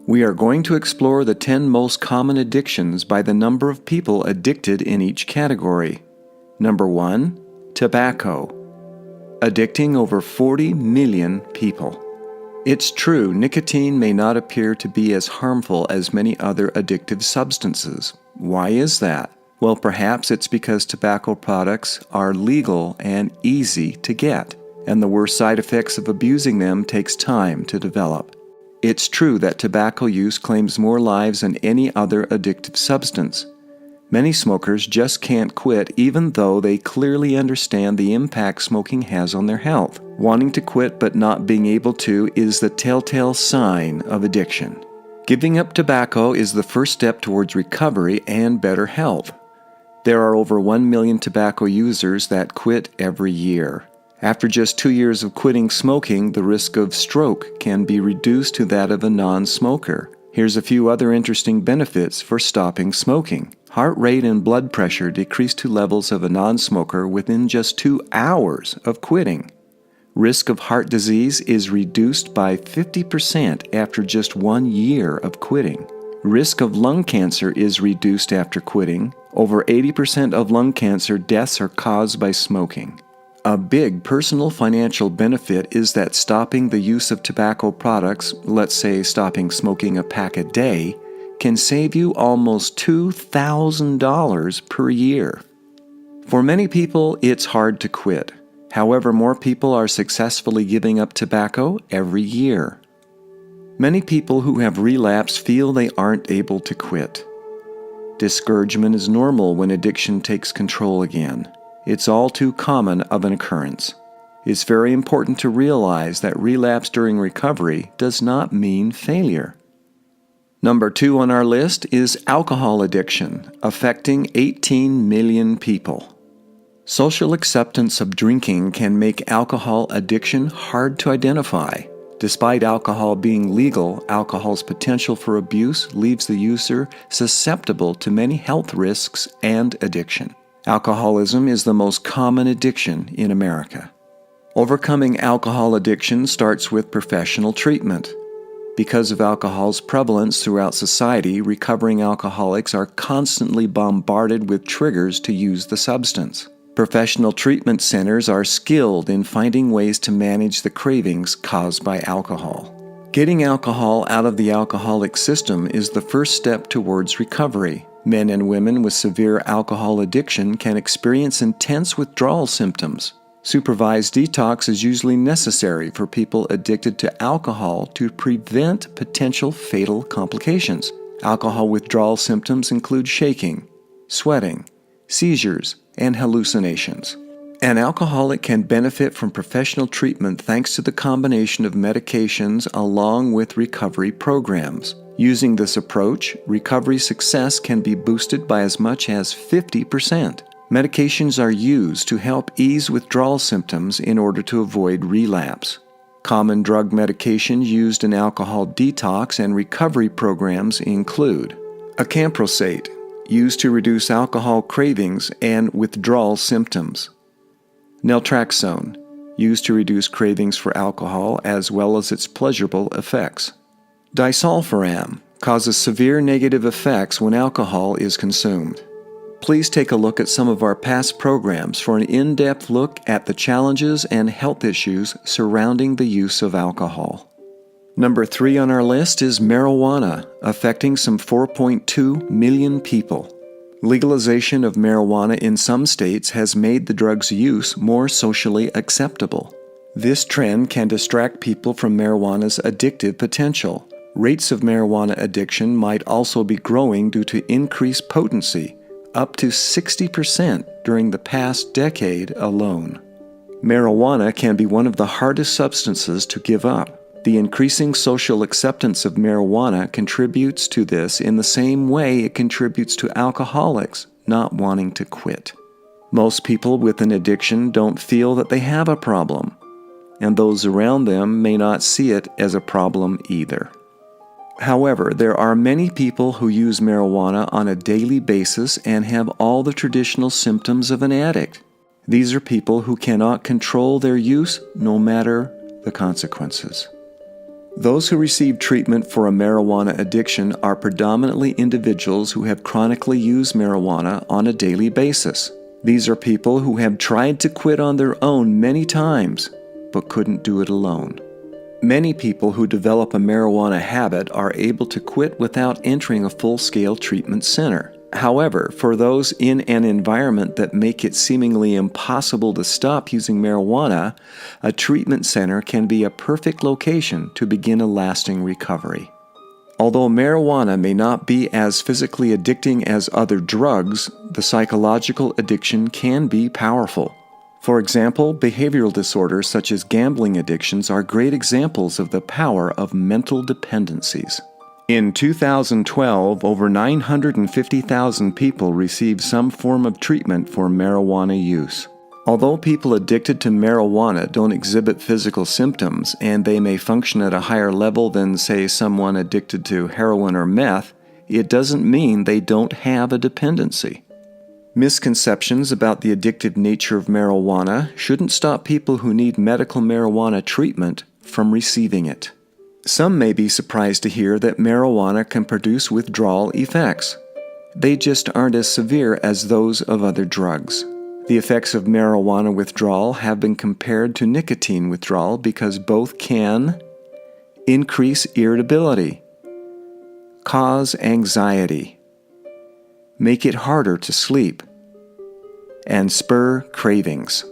We are going to explore the 10 most common addictions by the number of people addicted in each category. Number 1, tobacco. Addicting over 40 million people. It's true, nicotine may not appear to be as harmful as many other addictive substances. Why is that? Well, perhaps it's because tobacco products are legal and easy to get, and the worst side effects of abusing them takes time to develop. It's true that tobacco use claims more lives than any other addictive substance. Many smokers just can't quit even though they clearly understand the impact smoking has on their health. Wanting to quit but not being able to is the telltale sign of addiction. Giving up tobacco is the first step towards recovery and better health. There are over 1 million tobacco users that quit every year. After just 2 years of quitting smoking, the risk of stroke can be reduced to that of a non-smoker. Here's a few other interesting benefits for stopping smoking. Heart rate and blood pressure decrease to levels of a non-smoker within just 2 hours of quitting. Risk of heart disease is reduced by 50% after just 1 year of quitting. Risk of lung cancer is reduced after quitting. Over 80% of lung cancer deaths are caused by smoking. A big personal financial benefit is that stopping the use of tobacco products, let's say stopping smoking a pack a day, can save you almost $2,000 per year. For many people, it's hard to quit. However, more people are successfully giving up tobacco every year. Many people who have relapsed feel they aren't able to quit. Discouragement is normal when addiction takes control again. It's all too common of an occurrence. It's very important to realize that relapse during recovery does not mean failure. Number 2 on our list is alcohol addiction, affecting 18 million people. Social acceptance of drinking can make alcohol addiction hard to identify. Despite alcohol being legal, alcohol's potential for abuse leaves the user susceptible to many health risks and addiction. Alcoholism is the most common addiction in America. Overcoming alcohol addiction starts with professional treatment. Because of alcohol's prevalence throughout society, recovering alcoholics are constantly bombarded with triggers to use the substance. Professional treatment centers are skilled in finding ways to manage the cravings caused by alcohol. Getting alcohol out of the alcoholic system is the first step towards recovery. Men and women with severe alcohol addiction can experience intense withdrawal symptoms. Supervised detox is usually necessary for people addicted to alcohol to prevent potential fatal complications. Alcohol withdrawal symptoms include shaking, sweating, seizures, and hallucinations. An alcoholic can benefit from professional treatment thanks to the combination of medications along with recovery programs. Using this approach, recovery success can be boosted by as much as 50%. Medications are used to help ease withdrawal symptoms in order to avoid relapse. Common drug medications used in alcohol detox and recovery programs include Acamprosate, used to reduce alcohol cravings and withdrawal symptoms. Naltrexone, used to reduce cravings for alcohol as well as its pleasurable effects. Disulfiram causes severe negative effects when alcohol is consumed. Please take a look at some of our past programs for an in-depth look at the challenges and health issues surrounding the use of alcohol. Number 3 on our list is marijuana, affecting some 4.2 million people. Legalization of marijuana in some states has made the drug's use more socially acceptable. This trend can distract people from marijuana's addictive potential. Rates of marijuana addiction might also be growing due to increased potency, up to 60% during the past decade alone. Marijuana can be one of the hardest substances to give up. The increasing social acceptance of marijuana contributes to this in the same way it contributes to alcoholics not wanting to quit. Most people with an addiction don't feel that they have a problem, and those around them may not see it as a problem either. However, there are many people who use marijuana on a daily basis and have all the traditional symptoms of an addict. These are people who cannot control their use no matter the consequences. Those who receive treatment for a marijuana addiction are predominantly individuals who have chronically used marijuana on a daily basis. These are people who have tried to quit on their own many times, but couldn't do it alone. Many people who develop a marijuana habit are able to quit without entering a full-scale treatment center. However, for those in an environment that make it seemingly impossible to stop using marijuana, a treatment center can be a perfect location to begin a lasting recovery. Although marijuana may not be as physically addicting as other drugs, the psychological addiction can be powerful. For example, behavioral disorders such as gambling addictions are great examples of the power of mental dependencies. In 2012, over 950,000 people received some form of treatment for marijuana use. Although people addicted to marijuana don't exhibit physical symptoms, and they may function at a higher level than, say, someone addicted to heroin or meth, it doesn't mean they don't have a dependency. Misconceptions about the addictive nature of marijuana shouldn't stop people who need medical marijuana treatment from receiving it. Some may be surprised to hear that marijuana can produce withdrawal effects. They just aren't as severe as those of other drugs. The effects of marijuana withdrawal have been compared to nicotine withdrawal because both can increase irritability, cause anxiety, make it harder to sleep, and spur cravings.